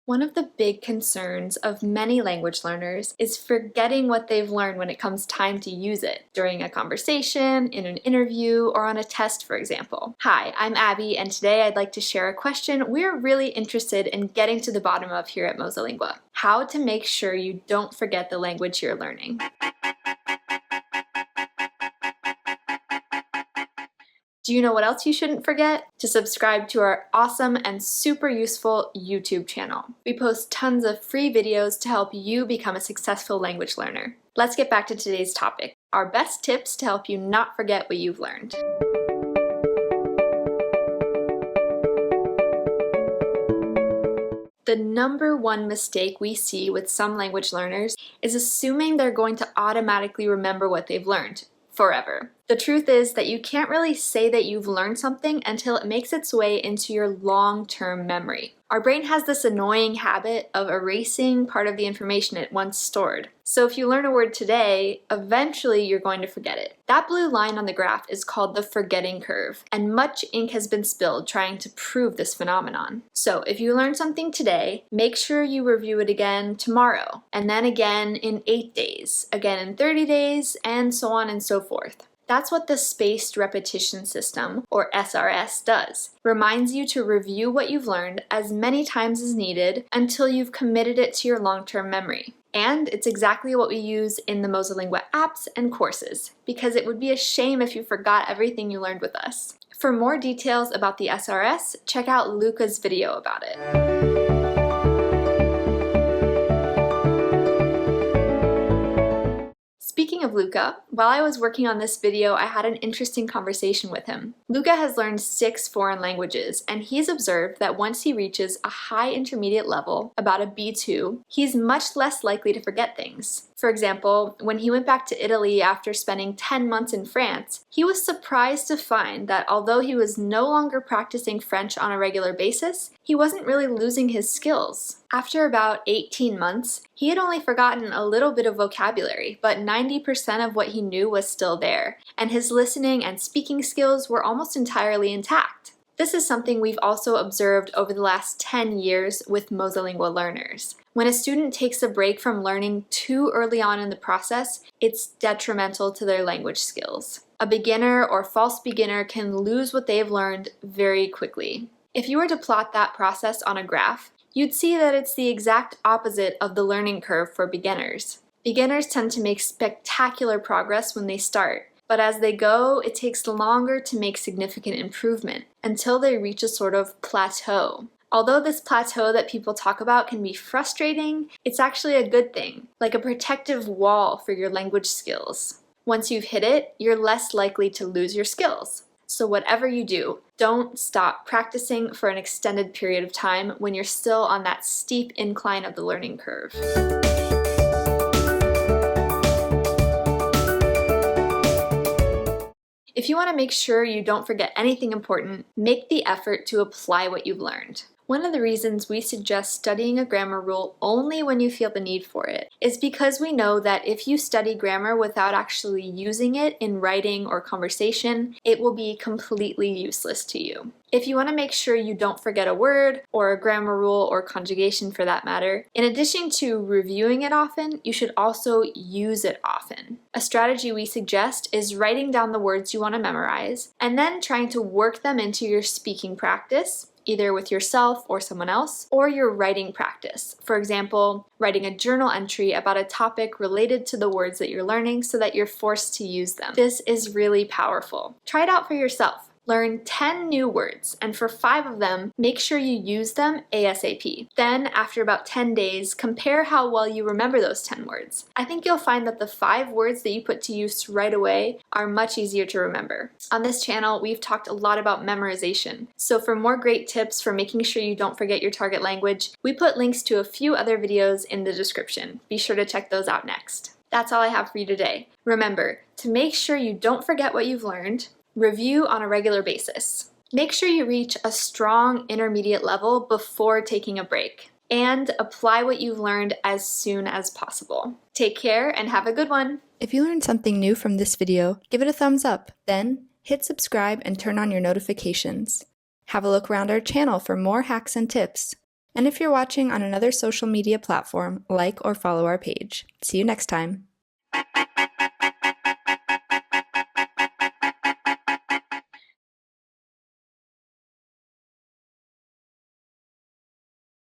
One of the big concerns of many language learners is forgetting what they've learned when it comes time to use it, during a conversation, in an interview, or on a test, for example. Hi, I'm Abby, and today I'd like to share a question we're really interested in getting to the bottom of here at MosaLingua: how to make sure you don't forget the language you're learning. Do you know what else you shouldn't forget? To subscribe to our awesome and super useful YouTube channel. We post tons of free videos to help you become a successful language learner. Let's get back to today's topic, our best tips to help you not forget what you've learned. The number one mistake we see with some language learners is assuming they're going to automatically remember what they've learned forever. The truth is that you can't really say that you've learned something until it makes its way into your long-term memory. Our brain has this annoying habit of erasing part of the information it once stored. So if you learn a word today, eventually you're going to forget it. That blue line on the graph is called the forgetting curve, and much ink has been spilled trying to prove this phenomenon. So if you learn something today, make sure you review it again tomorrow, and then again in 8 days, again in 30 days, and so on and so forth. That's what the spaced repetition system, or SRS, does. Reminds you to review what you've learned as many times as needed until you've committed it to your long-term memory. And it's exactly what we use in the MosaLingua apps and courses, because it would be a shame if you forgot everything you learned with us. For more details about the SRS, check out Luca's video about it. Speaking of Luca, while I was working on this video, I had an interesting conversation with him. Luca has learned 6 foreign languages, and he's observed that once he reaches a high intermediate level, about a B2, he's much less likely to forget things. For example, when he went back to Italy after spending 10 months in France, he was surprised to find that although he was no longer practicing French on a regular basis, he wasn't really losing his skills. After about 18 months, he had only forgotten a little bit of vocabulary, but 90% of what he knew was still there, and his listening and speaking skills were almost entirely intact. This is something we've also observed over the last 10 years with MosaLingua learners. When a student takes a break from learning too early on in the process, it's detrimental to their language skills. A beginner or false beginner can lose what they've learned very quickly. If you were to plot that process on a graph, you'd see that it's the exact opposite of the learning curve for beginners. Beginners tend to make spectacular progress when they start, but as they go, it takes longer to make significant improvement until they reach a sort of plateau. Although this plateau that people talk about can be frustrating, it's actually a good thing, like a protective wall for your language skills. Once you've hit it, you're less likely to lose your skills. So whatever you do, don't stop practicing for an extended period of time when you're still on that steep incline of the learning curve. If you want to make sure you don't forget anything important, make the effort to apply what you've learned. One of the reasons we suggest studying a grammar rule only when you feel the need for it is because we know that if you study grammar without actually using it in writing or conversation, it will be completely useless to you. If you want to make sure you don't forget a word, or a grammar rule or conjugation for that matter, in addition to reviewing it often, you should also use it often. A strategy we suggest is writing down the words you want to memorize, and then trying to work them into your speaking practice, either with yourself or someone else, or your writing practice. For example, writing a journal entry about a topic related to the words that you're learning so that you're forced to use them. This is really powerful. Try it out for yourself. Learn 10 new words, and for 5 of them, make sure you use them ASAP. Then, after about 10 days, compare how well you remember those 10 words. I think you'll find that the 5 words that you put to use right away are much easier to remember. On this channel, we've talked a lot about memorization, so for more great tips for making sure you don't forget your target language, we put links to a few other videos in the description. Be sure to check those out next. That's all I have for you today. Remember, to make sure you don't forget what you've learned, review on a regular basis. Make sure you reach a strong intermediate level before taking a break, and apply what you've learned as soon as possible. Take care and have a good one! If you learned something new from this video, give it a thumbs up, then hit subscribe and turn on your notifications. Have a look around our channel for more hacks and tips. And if you're watching on another social media platform, like or follow our page. See you next time.